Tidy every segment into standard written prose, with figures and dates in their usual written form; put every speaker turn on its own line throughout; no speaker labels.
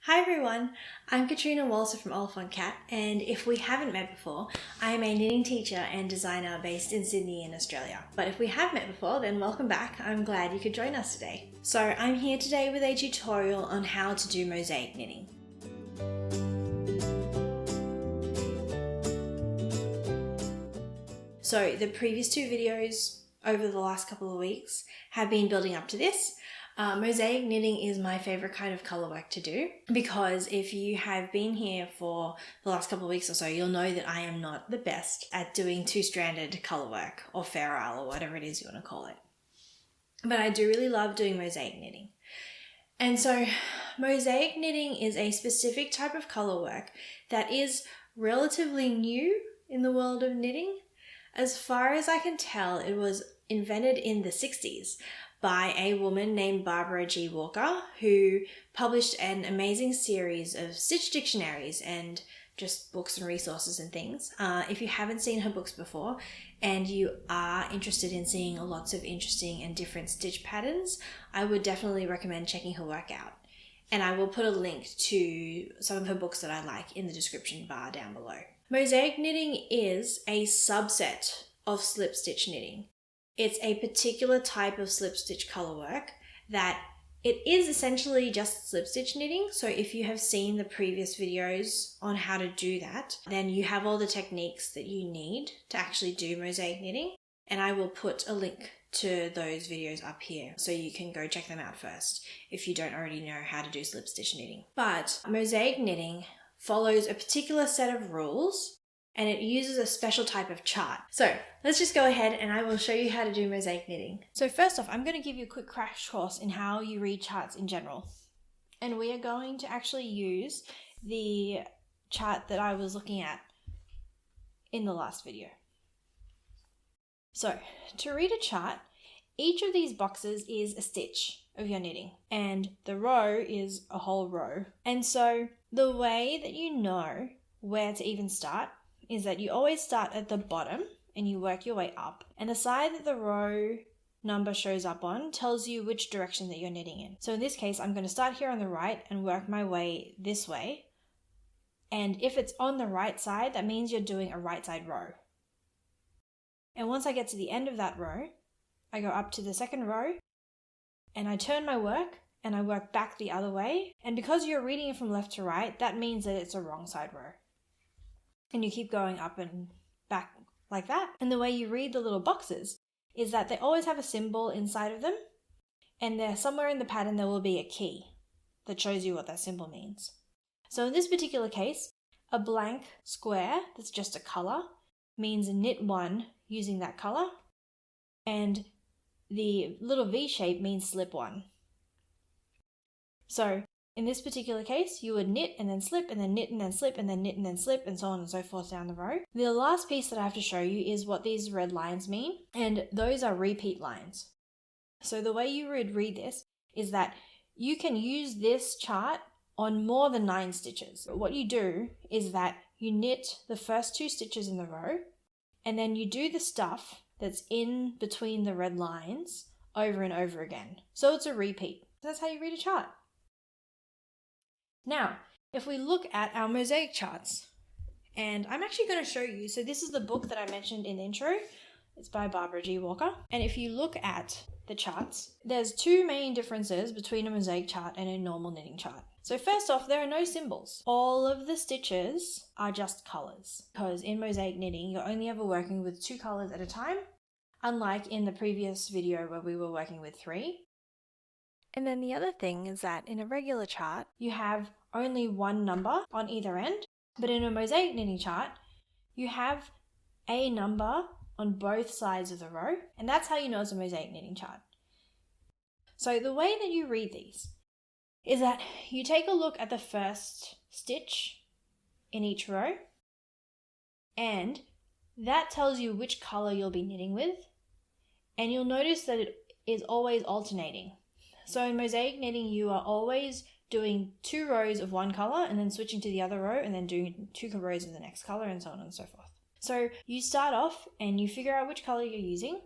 Hi everyone, I'm Katrina Walser from Oliphant, and if we haven't met before, I am a knitting teacher and designer based in Sydney in Australia. But if we have met before, then welcome back. I'm glad you could join us today. So I'm here today with a tutorial on how to do mosaic knitting. So the previous two videos over the last couple of weeks have been building up to this. Mosaic knitting is my favorite kind of color work to do because if you have been here for the last couple of weeks or so, you'll know that I am not the best at doing two-stranded color work or fair isle or whatever it is you want to call it. But I do really love doing mosaic knitting. And so mosaic knitting is a specific type of color work that is relatively new in the world of knitting. As far as I can tell, it was invented in the 60s by a woman named Barbara G. Walker, who published an amazing series of stitch dictionaries and just books and resources and things. If you haven't seen her books before and you are interested in seeing lots of interesting and different stitch patterns, I would definitely recommend checking her work out. And I will put a link to some of her books that I like in the description bar down below. Mosaic knitting is a subset of slip stitch knitting. It's a particular type of slip stitch color work that it is essentially just slip stitch knitting. So if you have seen the previous videos on how to do that, then you have all the techniques that you need to actually do mosaic knitting. And I will put a link to those videos up here so you can go check them out first if you don't already know how to do slip stitch knitting. But mosaic knitting follows a particular set of rules and it uses a special type of chart. So let's just go ahead and I will show you how to do mosaic knitting. So first off, I'm going to give you a quick crash course in how you read charts in general. And we are going to actually use the chart that I was looking at in the last video. So to read a chart, each of these boxes is a stitch of your knitting and the row is a whole row. And so the way that you know where to even start is that you always start at the bottom and you work your way up. And the side that the row number shows up on tells you which direction that you're knitting in. So in this case, I'm going to start here on the right and work my way this way. And if it's on the right side, that means you're doing a right side row. And once I get to the end of that row, I go up to the second row and I turn my work and I work back the other way. And because you're reading it from left to right, that means that it's a wrong side row. And you keep going up and back like that. And the way you read the little boxes is that they always have a symbol inside of them. And there, somewhere in the pattern, there will be a key that shows you what that symbol means. So in this particular case, a blank square that's just a color means knit one using that color. And the little V shape means slip one. So in this particular case, you would knit and then slip and then knit and then slip and then knit and then slip and so on and so forth down the row. The last piece that I have to show you is what these red lines mean, and those are repeat lines. So the way you would read this is that you can use this chart on more than 9 stitches. But what you do is that you knit the first 2 stitches in the row and then you do the stuff that's in between the red lines over and over again. So it's a repeat. That's how you read a chart. Now, if we look at our mosaic charts, and I'm actually going to show you, so this is the book that I mentioned in the intro. It's by Barbara G. Walker. And if you look at the charts, there's 2 main differences between a mosaic chart and a normal knitting chart. So first off, there are no symbols. All of the stitches are just colors, because in mosaic knitting, you're only ever working with 2 colors at a time, unlike in the previous video where we were working with 3. And then the other thing is that in a regular chart, you have only 1 number on either end, but in a mosaic knitting chart, you have a number on both sides of the row, and that's how you know it's a mosaic knitting chart. So the way that you read these is that you take a look at the first stitch in each row, and that tells you which color you'll be knitting with, and you'll notice that it is always alternating. So in mosaic knitting, you are always doing 2 rows of one color and then switching to the other row and then doing 2 rows of the next color and so on and so forth. So you start off and you figure out which color you're using,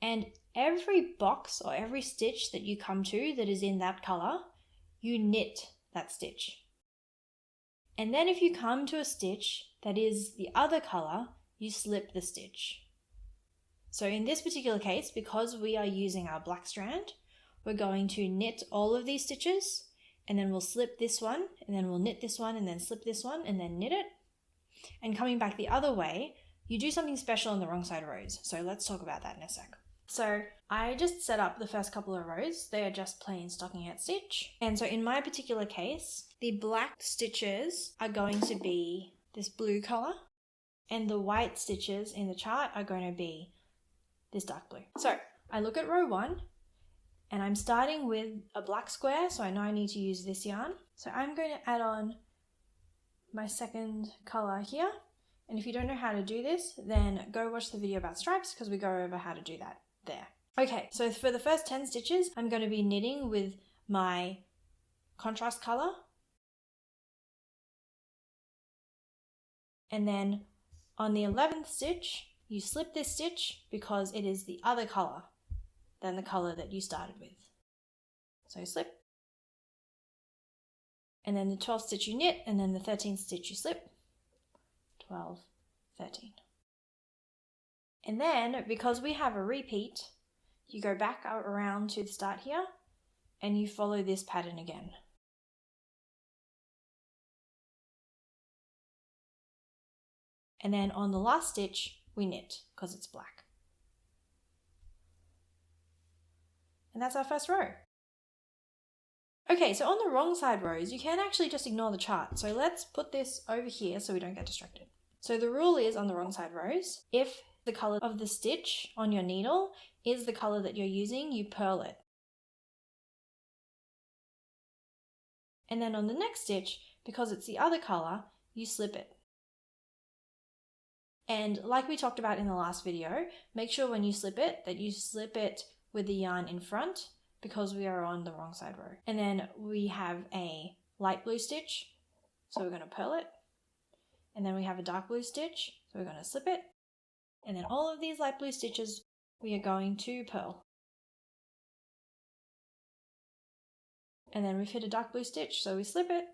and every box or every stitch that you come to that is in that color, you knit that stitch. And then if you come to a stitch that is the other color, you slip the stitch. So in this particular case, because we are using our black strand, we're going to knit all of these stitches, and then we'll slip this one, and then we'll knit this one, and then slip this one, and then knit it. And coming back the other way, you do something special on the wrong side rows. So let's talk about that in a sec. So I just set up the first couple of rows. They are just plain stockinette stitch. And so in my particular case, the black stitches are going to be this blue color, and the white stitches in the chart are going to be this dark blue. So I look at row 1, and I'm starting with a black square, so I know I need to use this yarn. So I'm going to add on my second color here. And if you don't know how to do this, then go watch the video about stripes, because we go over how to do that there. Okay, so for the first 10 stitches, I'm going to be knitting with my contrast color. And then on the 11th stitch, you slip this stitch because it is the other color than the color that you started with. So slip. And then the 12th stitch you knit, and then the 13th stitch you slip. 12, 13. And then, because we have a repeat, you go back around to the start here, and you follow this pattern again. And then on the last stitch, we knit, because it's black. And that's our first row. Okay, so on the wrong side rows, you can actually just ignore the chart. So let's put this over here so we don't get distracted. So the rule is on the wrong side rows, if the color of the stitch on your needle is the color that you're using, you purl it. And then on the next stitch, because it's the other color, you slip it. And like we talked about in the last video, make sure when you slip it that you slip it with the yarn in front, because we are on the wrong side row. And then we have a light blue stitch, so we're going to purl it. And then we have a dark blue stitch, so we're going to slip it. And then all of these light blue stitches we are going to purl. And then we've hit a dark blue stitch, so we slip it.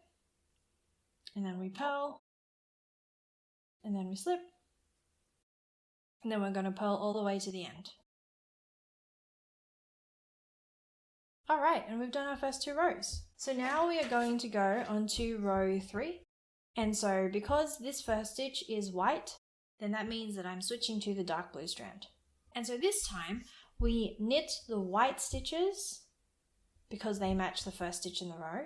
And then we purl. And then we slip. And then we're going to purl all the way to the end. Alright, and we've done our first 2 rows. So now we are going to go on to row 3. And so because this first stitch is white, then that means that I'm switching to the dark blue strand. And so this time we knit the white stitches because they match the first stitch in the row,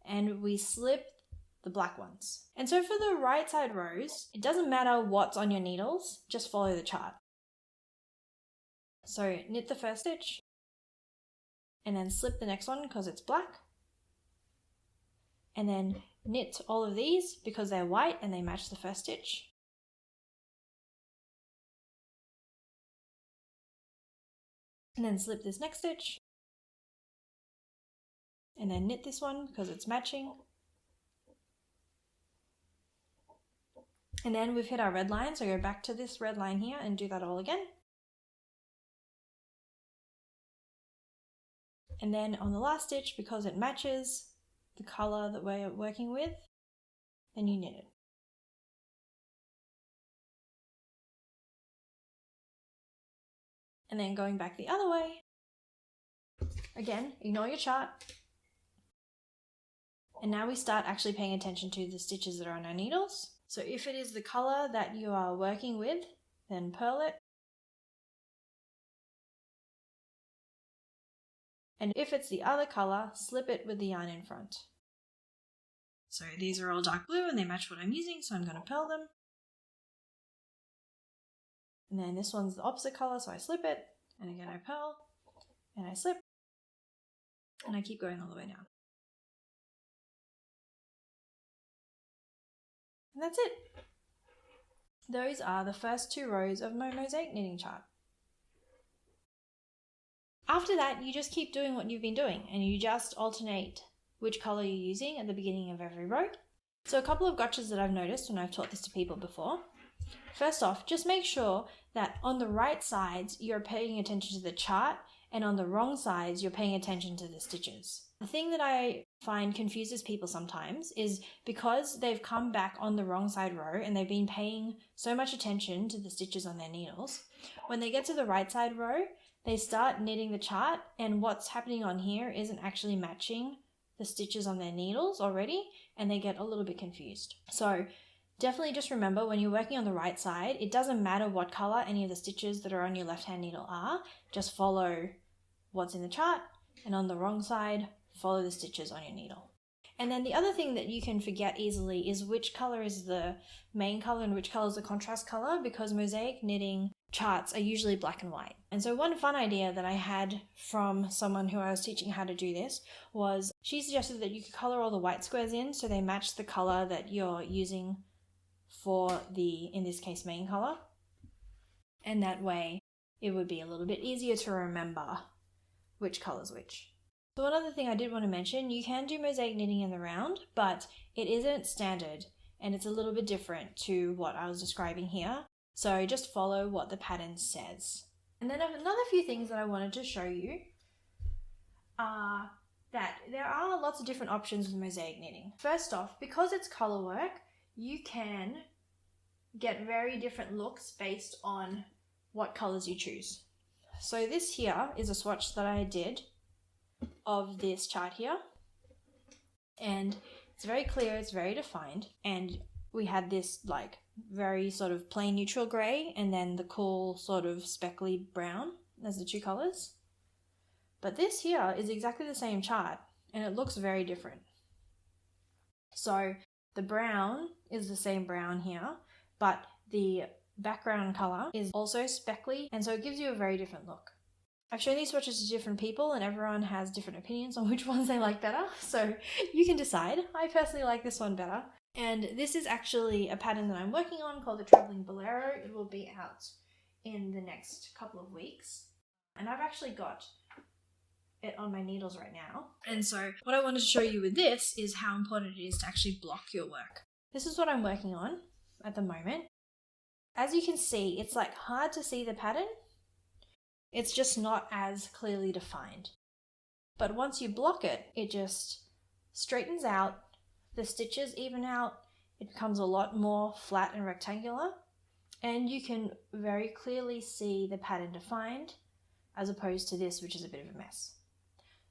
and we slip the black ones. And so for the right side rows, it doesn't matter what's on your needles, just follow the chart. So knit the first stitch, and then slip the next one because it's black, and then knit all of these because they're white and they match the first stitch. And then slip this next stitch, and then knit this one because it's matching. And then we've hit our red line, so go back to this red line here and do that all again. And then on the last stitch, because it matches the color that we're working with, then you knit it. And then going back the other way, again, ignore your chart. And now we start actually paying attention to the stitches that are on our needles. So if it is the color that you are working with, then purl it. And if it's the other color, slip it with the yarn in front. So these are all dark blue and they match what I'm using, so I'm going to purl them. And then this one's the opposite color, so I slip it, and again I purl, and I slip, and I keep going all the way down. And that's it. Those are the first 2 rows of my mosaic knitting chart. After that, you just keep doing what you've been doing, and you just alternate which color you're using at the beginning of every row. So a couple of gotchas that I've noticed when I've taught this to people before. First off, just make sure that on the right sides you're paying attention to the chart, and on the wrong sides you're paying attention to the stitches. The thing that I find confuses people sometimes is because they've come back on the wrong side row and they've been paying so much attention to the stitches on their needles, when they get to the right side row, they start knitting the chart, and what's happening on here isn't actually matching the stitches on their needles already, and they get a little bit confused. So definitely just remember, when you're working on the right side, it doesn't matter what color any of the stitches that are on your left hand needle are, just follow what's in the chart, and on the wrong side, follow the stitches on your needle. And then the other thing that you can forget easily is which color is the main color and which color is the contrast color, because mosaic knitting charts are usually black and white. And so one fun idea that I had from someone who I was teaching how to do this was she suggested that you could color all the white squares in so they match the color that you're using for the, in this case, main color. And that way it would be a little bit easier to remember which color's which. So one other thing I did want to mention, you can do mosaic knitting in the round, but it isn't standard and it's a little bit different to what I was describing here. So just follow what the pattern says. And then another few things that I wanted to show you are that there are lots of different options with mosaic knitting. First off, because it's color work, you can get very different looks based on what colors you choose. So this here is a swatch that I did of this chart here, and it's very clear, it's very defined, and we had this like very sort of plain neutral grey and then the cool sort of speckly brown as the two colors. But this here is exactly the same chart and it looks very different. So the brown is the same brown here, but the background color is also speckly, and so it gives you a very different look. I've shown these swatches to different people and everyone has different opinions on which ones they like better, so you can decide. I personally like this one better. And this is actually a pattern that I'm working on called the Traveling Bolero. It will be out in the next couple of weeks. And I've actually got it on my needles right now. And so what I wanted to show you with this is how important it is to actually block your work. This is what I'm working on at the moment. As you can see, it's like hard to see the pattern. It's just not as clearly defined. But once you block it, it just straightens out, the stitches even out, it becomes a lot more flat and rectangular, and you can very clearly see the pattern defined as opposed to this, which is a bit of a mess.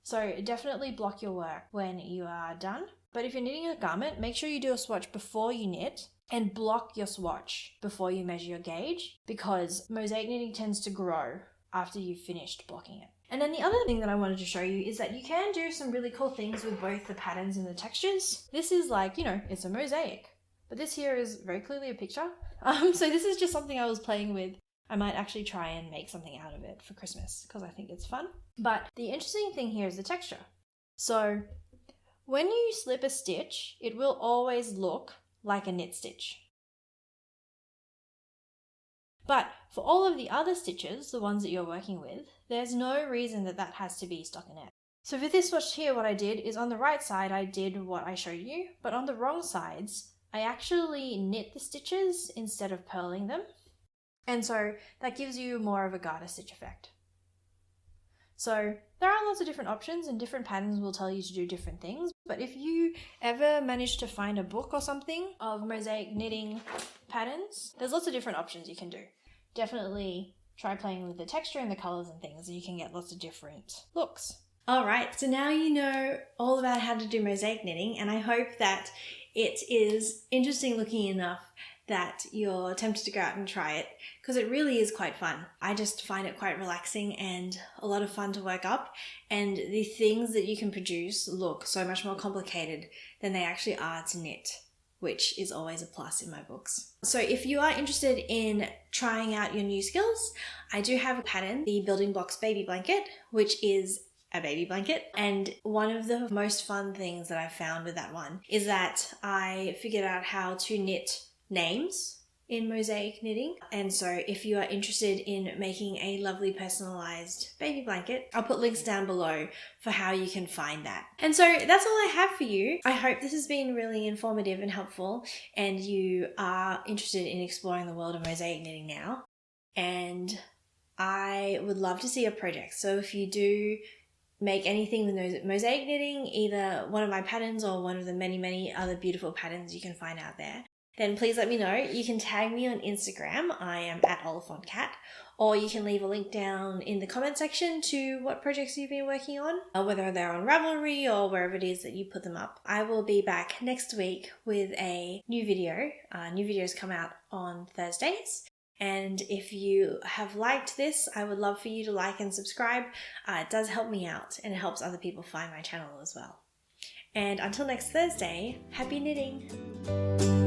So definitely block your work when you are done. But if you're knitting a garment, make sure you do a swatch before you knit and block your swatch before you measure your gauge, because mosaic knitting tends to grow after you've finished blocking it. And then the other thing that I wanted to show you is that you can do some really cool things with both the patterns and the textures. This is like, you know, it's a mosaic, but this here is very clearly a picture. So this is just something I was playing with. I might actually try and make something out of it for Christmas because I think it's fun. But the interesting thing here is the texture. So when you slip a stitch, it will always look like a knit stitch. But for all of the other stitches, the ones that you're working with, there's no reason that that has to be stockinette. So for this swatch here, what I did is on the right side, I did what I showed you, but on the wrong sides, I actually knit the stitches instead of purling them. And so that gives you more of a garter stitch effect. So there are lots of different options and different patterns will tell you to do different things. But if you ever manage to find a book or something of mosaic knitting patterns, there's lots of different options you can do. Definitely try playing with the texture and the colors and things, and you can get lots of different looks. All right, so now you know all about how to do mosaic knitting, and I hope that it is interesting looking enough that you're tempted to go out and try it, because it really is quite fun. I just find it quite relaxing and a lot of fun to work up, and the things that you can produce look so much more complicated than they actually are to knit, which is always a plus in my books. So if you are interested in trying out your new skills, I do have a pattern, the Building Blocks Baby Blanket, which is a baby blanket. And one of the most fun things that I found with that one is that I figured out how to knit names in mosaic knitting. And so if you are interested in making a lovely personalized baby blanket, I'll put links down below for how you can find that. And so that's all I have for you. I hope this has been really informative and helpful, and you are interested in exploring the world of mosaic knitting now. And I would love to see your projects. So if you do make anything with mosaic knitting, either one of my patterns or one of the many other beautiful patterns you can find out there, then please let me know. You can tag me on Instagram. I am at Oliphant Cat, or you can leave a link down in the comment section to what projects you've been working on, whether they're on Ravelry or wherever it is that you put them up. I will be back next week with a new video. New videos come out on Thursdays. And if you have liked this, I would love for you to like and subscribe. It does help me out, and it helps other people find my channel as well. And until next Thursday, happy knitting!